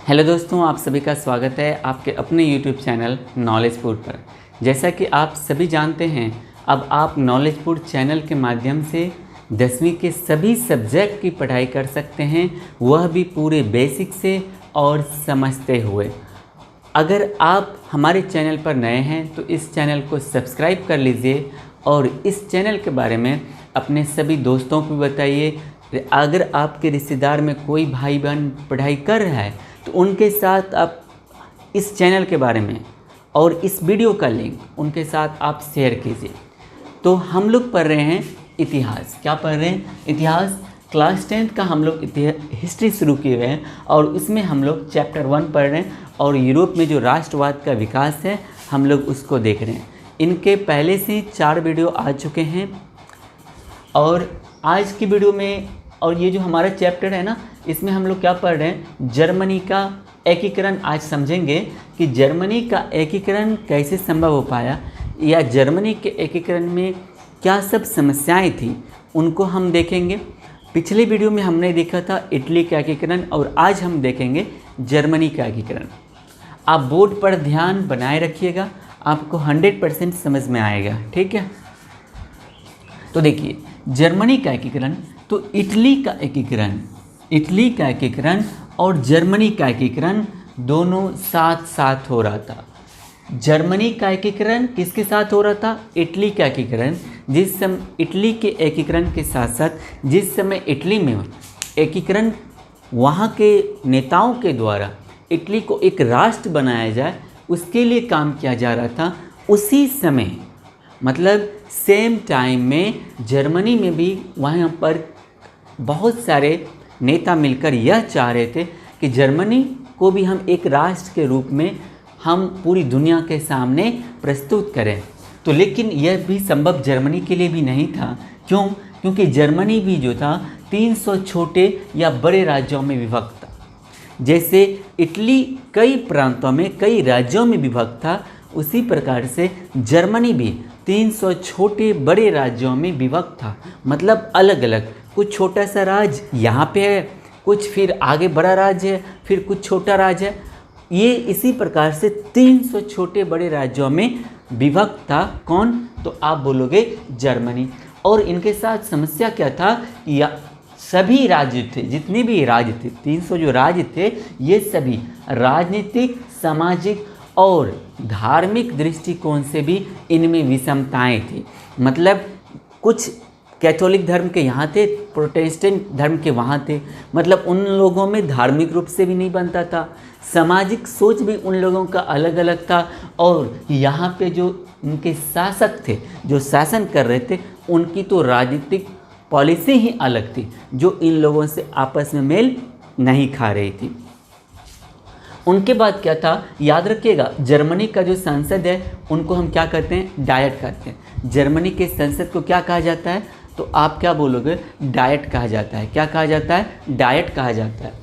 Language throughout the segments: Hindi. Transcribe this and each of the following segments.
हेलो दोस्तों, आप सभी का स्वागत है आपके अपने यूट्यूब चैनल नॉलेज फूड पर। जैसा कि आप सभी जानते हैं, अब आप नॉलेज फूड चैनल के माध्यम से 10वीं के सभी सब्जेक्ट की पढ़ाई कर सकते हैं, वह भी पूरे बेसिक से और समझते हुए। अगर आप हमारे चैनल पर नए हैं तो इस चैनल को सब्सक्राइब कर लीजिए और इस चैनल के बारे में अपने सभी दोस्तों को बताइए। अगर आपके रिश्तेदार में कोई भाई बहन पढ़ाई कर रहा है तो उनके साथ आप इस चैनल के बारे में और इस वीडियो का लिंक उनके साथ आप शेयर कीजिए। तो हम लोग पढ़ रहे हैं इतिहास। क्या पढ़ रहे हैं? इतिहास। क्लास 10th का हम लोग हिस्ट्री शुरू किए हुए हैं और उसमें हम लोग चैप्टर 1 पढ़ रहे हैं और यूरोप में जो राष्ट्रवाद का विकास है हम लोग उसको देख रहे हैं। इनके पहले से 4 वीडियो आ चुके हैं और आज की वीडियो में और ये जो हमारा चैप्टर है ना, इसमें हम लोग क्या पढ़ रहे हैं? जर्मनी का एकीकरण। आज समझेंगे कि जर्मनी का एकीकरण कैसे संभव हो पाया या जर्मनी के एकीकरण में क्या सब समस्याएं थी, उनको हम देखेंगे। पिछले वीडियो में हमने देखा था इटली का एकीकरण और आज हम देखेंगे जर्मनी का एकीकरण। आप बोर्ड पर ध्यान बनाए रखिएगा, आपको 100% समझ में आएगा। ठीक है, तो देखिए जर्मनी का एकीकरण, तो इटली का एकीकरण और जर्मनी का एकीकरण दोनों साथ साथ हो रहा था। जर्मनी का एकीकरण किसके साथ हो रहा था? इटली का एकीकरण। जिस समय इटली के एकीकरण के साथ साथ जिस समय इटली में एकीकरण वहाँ के नेताओं के द्वारा इटली को एक राष्ट्र बनाया जाए, उसके लिए काम किया जा रहा था। उसी समय मतलब सेम टाइम में जर्मनी में भी वहाँ पर बहुत सारे नेता मिलकर यह चाह रहे थे कि जर्मनी को भी हम एक राष्ट्र के रूप में हम पूरी दुनिया के सामने प्रस्तुत करें। तो लेकिन यह भी संभव जर्मनी के लिए भी नहीं था। क्यों? क्योंकि जर्मनी भी जो था 300 छोटे या बड़े राज्यों में विभक्त था। जैसे इटली कई प्रांतों में कई राज्यों में विभक्त था, उसी प्रकार से जर्मनी भी 300 छोटे बड़े राज्यों में विभक्त था। मतलब अलग अलग, कुछ छोटा सा राज्य यहाँ पे है, कुछ फिर आगे बड़ा राज्य है, फिर कुछ छोटा राज्य है। ये इसी प्रकार से 300 छोटे बड़े राज्यों में विभक्त था। कौन? तो आप बोलोगे जर्मनी। और इनके साथ समस्या क्या था? या सभी राज्य थे, जितने भी राज्य थे, 300 जो राज्य थे, ये सभी राजनीतिक, सामाजिक और धार्मिक दृष्टिकोण से भी इनमें विषमताएं थी। मतलब कुछ कैथोलिक धर्म के यहाँ थे, प्रोटेस्टेंट धर्म के वहाँ थे। मतलब उन लोगों में धार्मिक रूप से भी नहीं बनता था, सामाजिक सोच भी उन लोगों का अलग अलग था। और यहाँ पे जो उनके शासक थे, जो शासन कर रहे थे, उनकी तो राजनीतिक पॉलिसी ही अलग थी, जो इन लोगों से आपस में मेल नहीं खा रही थी। उनके बाद क्या था? याद रखिएगा, जर्मनी का जो संसद है उनको हम क्या कहते हैं? डायट कहते हैं। जर्मनी के संसद को क्या कहा जाता है? तो आप क्या बोलोगे? डायट कहा जाता है। क्या कहा जाता है? डायट कहा जाता है।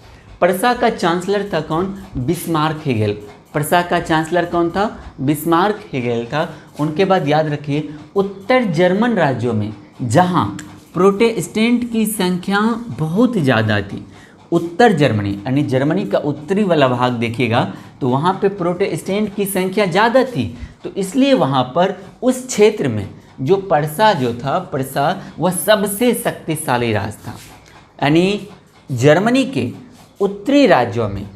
प्रसा का चांसलर था कौन? Bismarck Hegel. प्रसा का चांसलर कौन था? बिस्मार्क हेगेल था। उनके बाद याद रखिए, उत्तर जर्मन राज्यों में जहाँ प्रोटेस्टेंट की संख्या बहुत ज़्यादा थी, उत्तर जर्मनी यानी जर्मनी का उत्तरी वाला भाग देखिएगा तो वहाँ पे प्रोटेस्टेंट की संख्या ज़्यादा थी। तो इसलिए वहाँ पर उस क्षेत्र में जो प्रसा जो था, प्रसा वह सबसे शक्तिशाली राज्य था। यानी जर्मनी के उत्तरी राज्यों में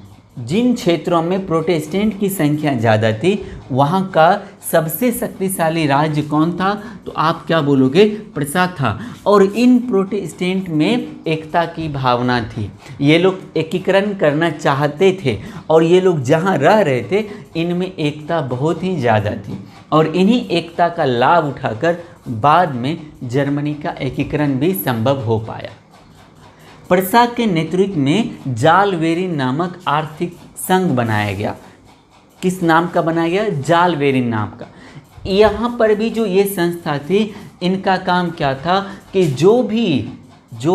जिन क्षेत्रों में प्रोटेस्टेंट की संख्या ज़्यादा थी, वहाँ का सबसे शक्तिशाली राज्य कौन था? तो आप क्या बोलोगे? प्रसा था। और इन प्रोटेस्टेंट में एकता की भावना थी। ये लोग एकीकरण करना चाहते थे और ये लोग जहाँ रह रहे थे इनमें एकता बहुत ही ज़्यादा थी और इन्हीं एकता का लाभ उठाकर बाद में जर्मनी का एकीकरण भी संभव हो पाया। प्रसा के नेतृत्व में जालवेरिन नामक आर्थिक संघ बनाया गया। किस नाम का बनाया गया? जालवेरिन नाम का। यहाँ पर भी जो ये संस्था थी, इनका काम क्या था कि जो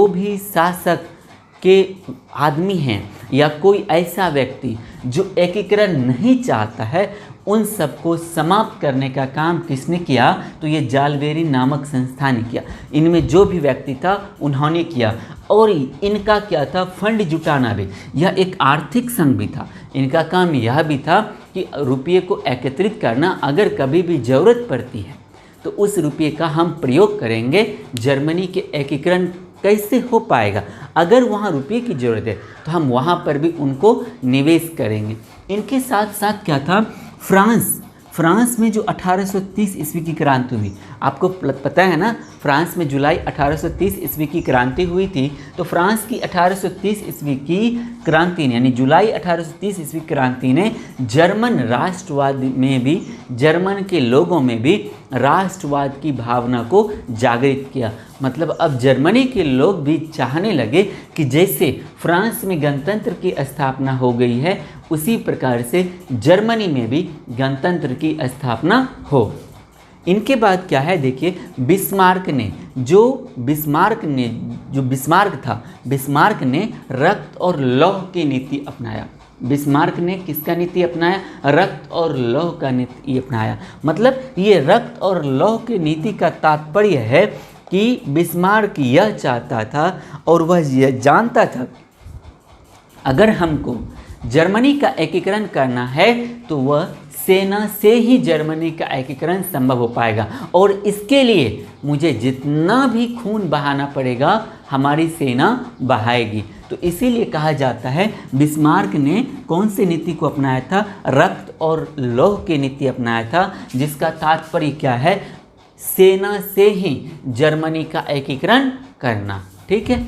भी शासक के आदमी हैं या कोई ऐसा व्यक्ति जो एकीकरण नहीं चाहता है, उन सबको समाप्त करने का काम किसने किया? तो ये जालवेरिन नामक संस्था ने किया। इनमें जो भी व्यक्ति था उन्होंने किया और इनका क्या था? फंड जुटाना भी। यह एक आर्थिक संघ भी था। इनका काम यह भी था कि रुपये को एकत्रित करना, अगर कभी भी ज़रूरत पड़ती है तो उस रुपये का हम प्रयोग करेंगे। जर्मनी के एकीकरण कैसे हो पाएगा, अगर वहाँ रुपये की ज़रूरत है तो हम वहाँ पर भी उनको निवेश करेंगे। इनके साथ साथ क्या था, फ्रांस में जो 1830 ईस्वी की क्रांति हुई, आपको पता है ना, फ्रांस में जुलाई 1830 ईस्वी की क्रांति हुई थी। तो फ्रांस की 1830 ईस्वी की क्रांति ने, यानी जुलाई 1830 ईस्वी क्रांति ने जर्मन राष्ट्रवाद में भी, जर्मन के लोगों में भी राष्ट्रवाद की भावना को जागृत किया। मतलब अब जर्मनी के लोग भी चाहने लगे कि जैसे फ्रांस में गणतंत्र की स्थापना हो गई है, उसी प्रकार से जर्मनी में भी गणतंत्र की स्थापना हो। इनके बाद क्या है, देखिए बिस्मार्क ने रक्त और लौह की नीति अपनाया। बिस्मार्क ने किसका नीति अपनाया, रक्त और लौह का नीति अपनाया। मतलब ये रक्त और लौह की नीति का तात्पर्य है कि बिस्मार्क यह चाहता था और वह यह जानता था, अगर हमको जर्मनी का एकीकरण करना है तो वह सेना से ही जर्मनी का एकीकरण संभव हो पाएगा, और इसके लिए मुझे जितना भी खून बहाना पड़ेगा हमारी सेना बहाएगी। तो इसीलिए कहा जाता है बिस्मार्क ने कौन सी नीति को अपनाया था, रक्त और लौह की नीति अपनाया था, जिसका तात्पर्य क्या है, सेना से ही जर्मनी का एकीकरण करना। ठीक है।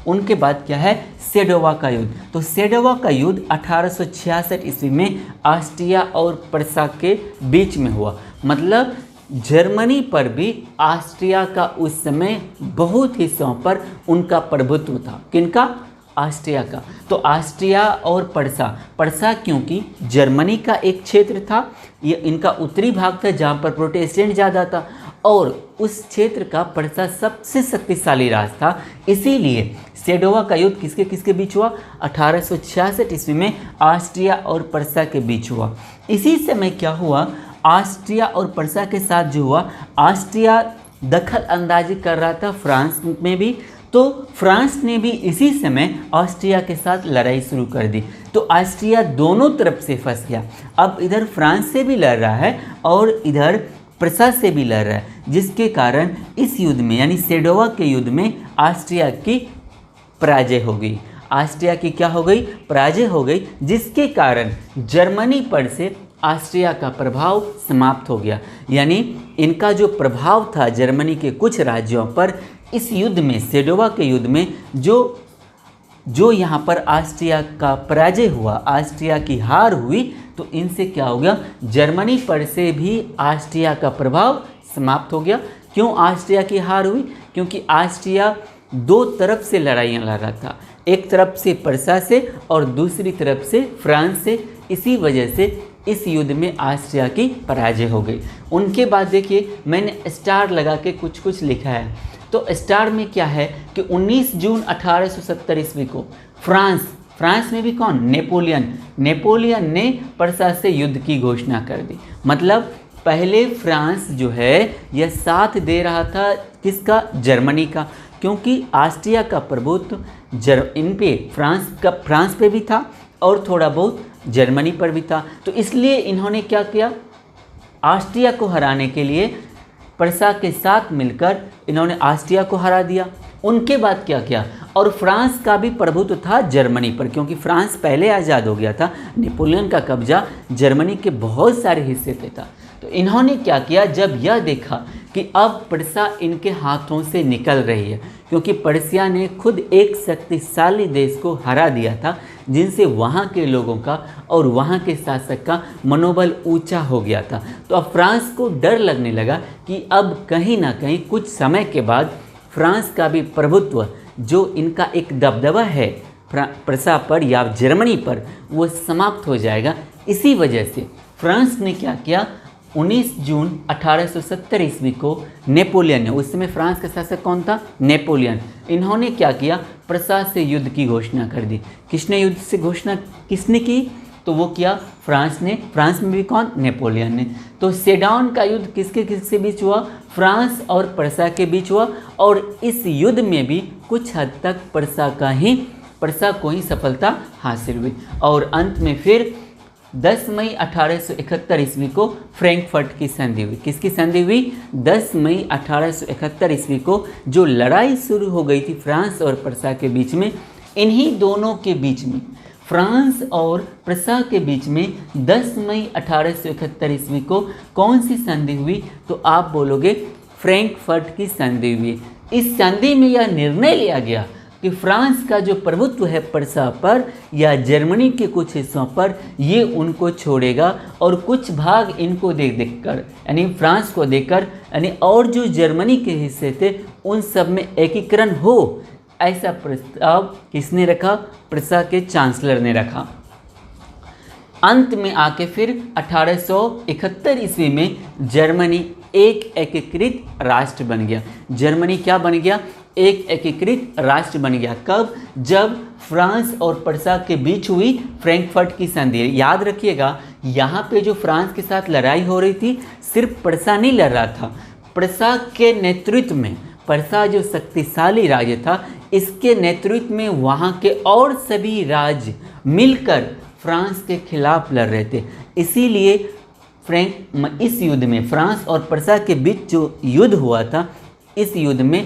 उनके बाद क्या है, सेडोवा का युद्ध। तो सेडोवा का युद्ध 1866 ईस्वी में ऑस्ट्रिया और प्रसा के बीच में हुआ। मतलब जर्मनी पर भी ऑस्ट्रिया का उस समय बहुत हिस्सों पर उनका प्रभुत्व था। किनका, ऑस्ट्रिया का। तो ऑस्ट्रिया और प्रसा क्योंकि जर्मनी का एक क्षेत्र था, ये इनका उत्तरी भाग था जहाँ पर प्रोटेस्टेंट ज़्यादा था, और उस क्षेत्र का प्रसा सबसे शक्तिशाली राज था। इसीलिए सेडोवा का युद्ध किसके किसके बीच हुआ, 1866 ईस्वी में ऑस्ट्रिया और प्रसा के बीच हुआ। इसी समय क्या हुआ, ऑस्ट्रिया और प्रसा के साथ जो हुआ, ऑस्ट्रिया दखल अंदाजी कर रहा था फ्रांस में भी, तो फ्रांस ने भी इसी समय ऑस्ट्रिया के साथ लड़ाई शुरू कर दी। तो ऑस्ट्रिया दोनों तरफ से फंस गया। अब इधर फ्रांस से भी लड़ रहा है और इधर प्रसा से भी लड़ रहा है, जिसके कारण इस युद्ध में, यानी सेडोवा के युद्ध में ऑस्ट्रिया की पराजय हो गई। ऑस्ट्रिया की क्या हो गई, पराजय हो गई, जिसके कारण जर्मनी पर से ऑस्ट्रिया का प्रभाव समाप्त हो गया। यानी इनका जो प्रभाव था जर्मनी के कुछ राज्यों पर, इस युद्ध में, सेडोवा के युद्ध में जो यहाँ पर ऑस्ट्रिया का पराजय हुआ, ऑस्ट्रिया की हार हुई, तो इनसे क्या हो गया, जर्मनी पर से भी ऑस्ट्रिया का प्रभाव समाप्त हो गया। क्यों ऑस्ट्रिया की हार हुई, क्योंकि ऑस्ट्रिया दो तरफ से लड़ाइयाँ लड़ रहा था, एक तरफ से प्रसा से और दूसरी तरफ से फ्रांस से। इसी वजह से इस युद्ध में ऑस्ट्रिया की पराजय हो गई। उनके बाद देखिए मैंने स्टार लगा के कुछ लिखा है। तो स्टार में क्या है कि 19 जून 1870 ईस्वी को फ्रांस में भी कौन, नेपोलियन ने प्रसा से युद्ध की घोषणा कर दी। मतलब पहले फ्रांस जो है यह साथ दे रहा था किसका, जर्मनी का, क्योंकि ऑस्ट्रिया का प्रभुत्व इन पे फ्रांस पे भी था और थोड़ा बहुत जर्मनी पर भी था। तो इसलिए इन्होंने क्या किया, ऑस्ट्रिया को हराने के लिए प्रसा के साथ मिलकर इन्होंने ऑस्ट्रिया को हरा दिया। उनके बाद क्या किया, और फ्रांस का भी प्रभुत्व था जर्मनी पर, क्योंकि फ्रांस पहले आज़ाद हो गया था, नेपोलियन का कब्जा जर्मनी के बहुत सारे हिस्से पे था। तो इन्होंने क्या किया, जब यह देखा कि अब प्रसा इनके हाथों से निकल रही है, क्योंकि पर्सिया ने खुद एक शक्तिशाली देश को हरा दिया था, जिनसे वहाँ के लोगों का और वहाँ के शासक का मनोबल ऊंचा हो गया था। तो अब फ्रांस को डर लगने लगा कि अब कहीं ना कहीं कुछ समय के बाद फ्रांस का भी प्रभुत्व, जो इनका एक दबदबा है प्रसा पर या जर्मनी पर, वो समाप्त हो जाएगा। इसी वजह से फ्रांस ने क्या किया, 19 जून 1870 ईस्वी को नेपोलियन ने, उस समय फ्रांस का शासक कौन था, नेपोलियन, इन्होंने क्या किया, प्रसा से युद्ध की घोषणा कर दी। किसने युद्ध से घोषणा किसने की, तो वो किया फ्रांस ने। फ्रांस में भी कौन, नेपोलियन ने। तो सेडोन का युद्ध किसके बीच हुआ, फ्रांस और प्रसा के बीच हुआ, और इस युद्ध में भी कुछ हद तक प्रसा का ही प्रसा को ही सफलता हासिल हुई। और अंत में फिर 10 मई 1871 ईस्वी को फ्रैंकफर्ट की संधि हुई। किसकी संधि हुई? 10 मई 1871 ईस्वी को जो लड़ाई शुरू हो गई थी फ्रांस और प्रसा के बीच में, इन्हीं दोनों के बीच में, फ्रांस और प्रसा के बीच में 10 मई 1871 ईस्वी को कौन सी संधि हुई? तो आप बोलोगे फ्रैंकफर्ट की संधि हुई। इस संधि में यह निर्णय लिया गया कि फ्रांस का जो प्रभुत्व है प्रसा पर या जर्मनी के कुछ हिस्सों पर, ये उनको छोड़ेगा और कुछ भाग इनको देकर, यानी फ्रांस को देकर, यानी और जो जर्मनी के हिस्से थे उन सब में एकीकरण हो, ऐसा प्रस्ताव किसने रखा? प्रसा के चांसलर ने रखा। अंत में आके फिर 1871 ईस्वी में जर्मनी एक एकीकृत राष्ट्र बन गया। जर्मनी क्या बन गया? एक एकीकृत राष्ट्र बन गया। कब? जब फ्रांस और प्रसा के बीच हुई फ्रैंकफर्ट की संधि। याद रखिएगा, यहाँ पे जो फ्रांस के साथ लड़ाई हो रही थी, सिर्फ प्रसा नहीं लड़ रहा था, प्रसा के नेतृत्व में, प्रसा जो शक्तिशाली राज्य था, इसके नेतृत्व में वहाँ के और सभी राज्य मिलकर फ्रांस के खिलाफ लड़ रहे थे। इसीलिए इस युद्ध में, फ्रांस और प्रसा के बीच जो युद्ध हुआ था, इस युद्ध में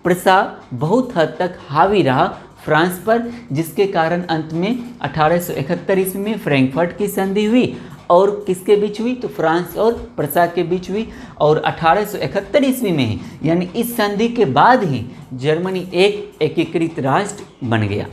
प्रसा बहुत हद तक हावी रहा फ्रांस पर, जिसके कारण अंत में 1871 ईस्वी में फ्रैंकफर्ट की संधि हुई। और किसके बीच हुई? तो फ्रांस और प्रसा के बीच हुई। और 1871 ईस्वी में ही, यानी इस संधि के बाद ही, जर्मनी एक एकीकृत राष्ट्र बन गया।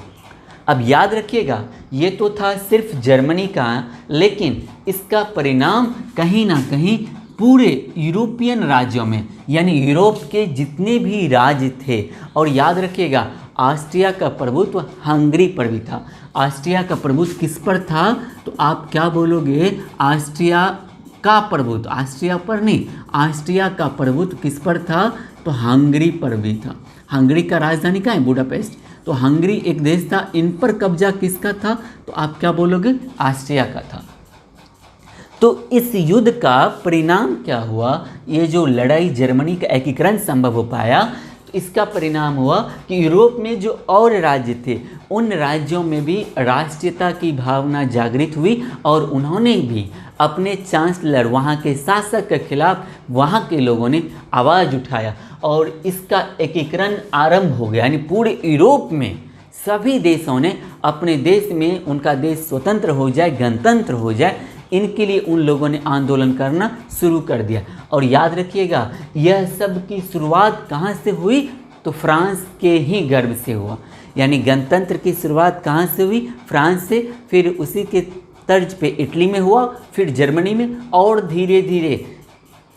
अब याद रखिएगा, ये तो था सिर्फ जर्मनी का, लेकिन इसका परिणाम कहीं ना कहीं पूरे यूरोपियन राज्यों में, यानी यूरोप के जितने भी राज्य थे। और याद रखिएगा, ऑस्ट्रिया का प्रभुत्व हंगरी पर भी था। ऑस्ट्रिया का प्रभुत्व किस पर था? तो आप क्या बोलोगे? ऑस्ट्रिया का प्रभुत्व, ऑस्ट्रिया पर नहीं, ऑस्ट्रिया का प्रभुत्व किस पर था? तो हंगरी पर भी था। हंगरी का राजधानी कहाँ है? बुडापेस्ट। तो हंगरी एक देश था, इन पर कब्जा किसका था? तो आप क्या बोलोगे? ऑस्ट्रिया का था। तो इस युद्ध का परिणाम क्या हुआ? ये जो लड़ाई, जर्मनी का एकीकरण संभव हो पाया, तो इसका परिणाम हुआ कि यूरोप में जो और राज्य थे, उन राज्यों में भी राष्ट्रीयता की भावना जागृत हुई और उन्होंने भी अपने चांसलर, वहाँ के शासक के खिलाफ वहाँ के लोगों ने आवाज़ उठाया और इसका एकीकरण आरंभ हो गया। यानी पूरे यूरोप में सभी देशों ने अपने देश में, उनका देश स्वतंत्र हो जाए, गणतंत्र हो जाए, इनके लिए उन लोगों ने आंदोलन करना शुरू कर दिया। और याद रखिएगा, यह सब की शुरुआत कहाँ से हुई? तो फ्रांस के ही गर्भ से हुआ। यानी गणतंत्र की शुरुआत कहाँ से हुई? फ्रांस से। फिर उसी के तर्ज पे इटली में हुआ, फिर जर्मनी में, और धीरे धीरे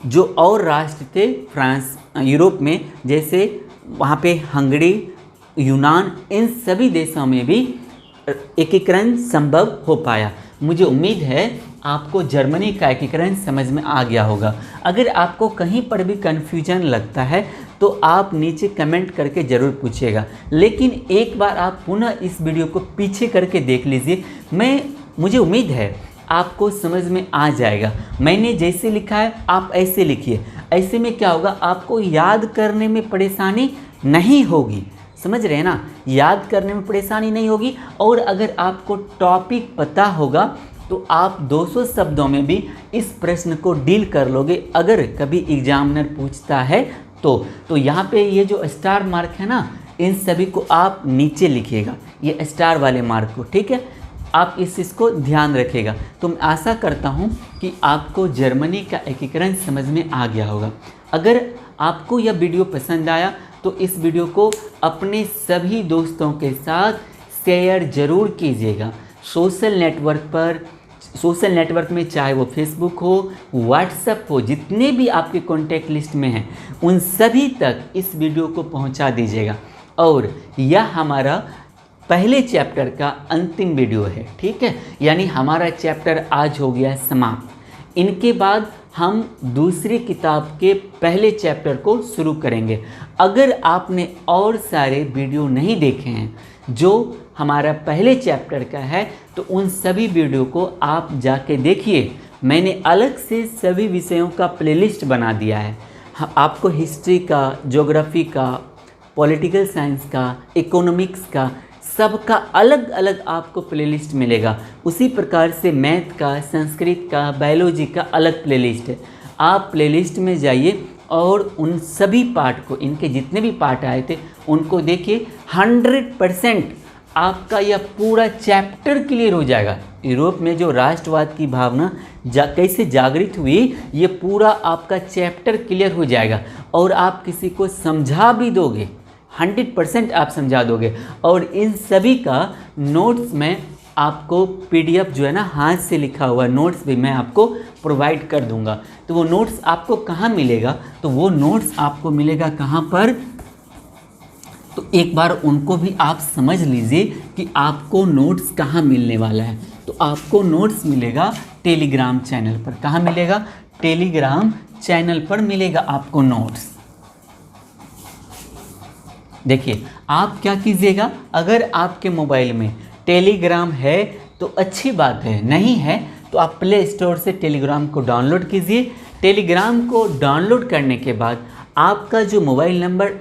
जो और राष्ट्र थे फ्रांस यूरोप में, जैसे वहाँ पे हंगरी, यूनान, इन सभी देशों में भी एकीकरण संभव हो पाया। मुझे उम्मीद है आपको जर्मनी का एकीकरण समझ में आ गया होगा। अगर आपको कहीं पर भी कन्फ्यूजन लगता है तो आप नीचे कमेंट करके ज़रूर पूछिएगा। लेकिन एक बार आप पुनः इस वीडियो को पीछे करके देख लीजिए, मुझे उम्मीद है आपको समझ में आ जाएगा। मैंने जैसे लिखा है आप ऐसे लिखिए। ऐसे में क्या होगा, आपको याद करने में परेशानी नहीं होगी। समझ रहे हैं ना? याद करने में परेशानी नहीं होगी। और अगर आपको टॉपिक पता होगा तो आप 200 शब्दों में भी इस प्रश्न को डील कर लोगे, अगर कभी एग्जामिनर पूछता है तो यहाँ पे ये जो स्टार मार्क है ना, इन सभी को आप नीचे लिखिएगा, ये स्टार वाले मार्क को, ठीक है? आप इस चीज़ को ध्यान रखिएगा। तो मैं आशा करता हूँ कि आपको जर्मनी का एकीकरण समझ में आ गया होगा। अगर आपको यह वीडियो पसंद आया तो इस वीडियो को अपने सभी दोस्तों के साथ शेयर ज़रूर कीजिएगा। सोशल नेटवर्क में, चाहे वो फेसबुक हो, व्हाट्सएप हो, जितने भी आपके कॉन्टैक्ट लिस्ट में हैं, उन सभी तक इस वीडियो को पहुंचा दीजिएगा। और यह हमारा पहले चैप्टर का अंतिम वीडियो है, ठीक है? यानी हमारा चैप्टर आज हो गया समाप्त। इनके बाद हम दूसरी किताब के पहले चैप्टर को शुरू करेंगे। अगर आपने और सारे वीडियो नहीं देखे हैं जो हमारा पहले चैप्टर का है, तो उन सभी वीडियो को आप जाके देखिए। मैंने अलग से सभी विषयों का प्लेलिस्ट बना दिया है। आपको हिस्ट्री का, ज्योग्राफी का, पॉलिटिकल साइंस का, इकोनॉमिक्स का, सबका अलग अलग आपको प्लेलिस्ट मिलेगा। उसी प्रकार से मैथ का, संस्कृत का, बायोलॉजी का अलग प्लेलिस्ट है। आप प्लेलिस्ट में जाइए और उन सभी पाठ को, इनके जितने भी पाठ आए थे उनको देखिए। 100% आपका यह पूरा चैप्टर क्लियर हो जाएगा। यूरोप में जो राष्ट्रवाद की भावना कैसे जागृत हुई, ये पूरा आपका चैप्टर क्लियर हो जाएगा और आप किसी को समझा भी दोगे, 100% आप समझा दोगे। और इन सभी का नोट्स में आपको PDF जो है ना, हाथ से लिखा हुआ नोट्स भी मैं आपको प्रोवाइड कर दूंगा। तो वो नोट्स आपको कहाँ मिलेगा? तो वो नोट्स आपको मिलेगा कहाँ पर? तो एक बार उनको भी आप समझ लीजिए कि आपको नोट्स कहाँ मिलने वाला है। तो आपको नोट्स मिलेगा टेलीग्राम चैनल पर। कहाँ मिलेगा? टेलीग्राम चैनल पर मिलेगा आपको नोट्स। देखिए, आप क्या कीजिएगा, अगर आपके मोबाइल में टेलीग्राम है तो अच्छी बात है, नहीं है तो आप प्ले स्टोर से टेलीग्राम को डाउनलोड कीजिए। टेलीग्राम को डाउनलोड करने के बाद आपका जो मोबाइल नंबर,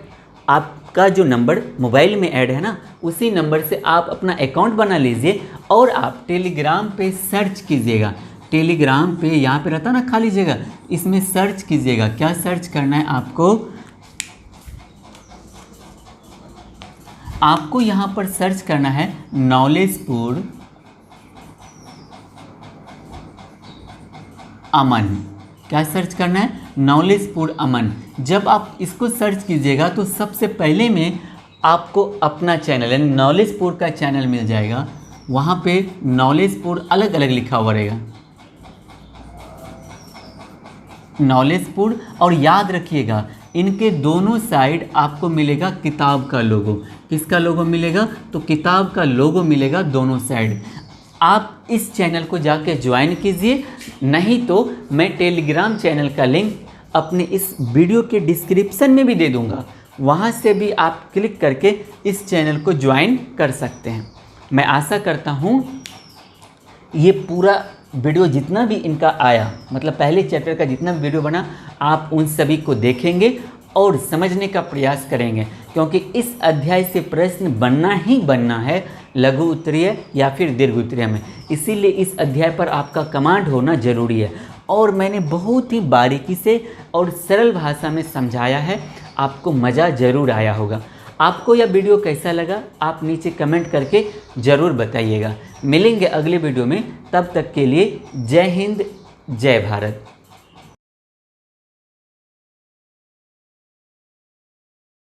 आपका जो नंबर मोबाइल में ऐड है ना, उसी नंबर से आप अपना अकाउंट बना लीजिए और आप टेलीग्राम पे सर्च कीजिएगा। टेलीग्राम पे यहाँ पे रहता ना खाली जगह, इसमें सर्च कीजिएगा। क्या सर्च करना है आपको? आपको यहाँ पर सर्च करना है नॉलेजपुर अमन। क्या सर्च करना है? नॉलेजपुर अमन। जब आप इसको सर्च कीजिएगा तो सबसे पहले में आपको अपना चैनल यानी नॉलेजपुर का चैनल मिल जाएगा। वहाँ पे नॉलेजपुर अलग अलग लिखा हुआ रहेगा, नॉलेजपुर। और याद रखिएगा, इनके दोनों साइड आपको मिलेगा किताब का लोगो। किसका लोगो मिलेगा? तो किताब का लोगो मिलेगा दोनों साइड। आप इस चैनल को जाके ज्वाइन कीजिए, नहीं तो मैं टेलीग्राम चैनल का लिंक अपने इस वीडियो के डिस्क्रिप्शन में भी दे दूंगा। वहाँ से भी आप क्लिक करके इस चैनल को ज्वाइन कर सकते हैं। मैं आशा करता हूँ ये पूरा वीडियो जितना भी इनका आया, मतलब पहले चैप्टर का जितना भी वीडियो बना, आप उन सभी को देखेंगे और समझने का प्रयास करेंगे, क्योंकि इस अध्याय से प्रश्न बनना ही बनना है, लघु उत्तरीय या फिर दीर्घ उत्तरीय में। इसीलिए इस अध्याय पर आपका कमांड होना जरूरी है। और मैंने बहुत ही बारीकी से और सरल भाषा में समझाया है, आपको मज़ा ज़रूर आया होगा। आपको यह वीडियो कैसा लगा आप नीचे कमेंट करके ज़रूर बताइएगा। मिलेंगे अगले वीडियो में, तब तक के लिए जय हिंद, जय भारत।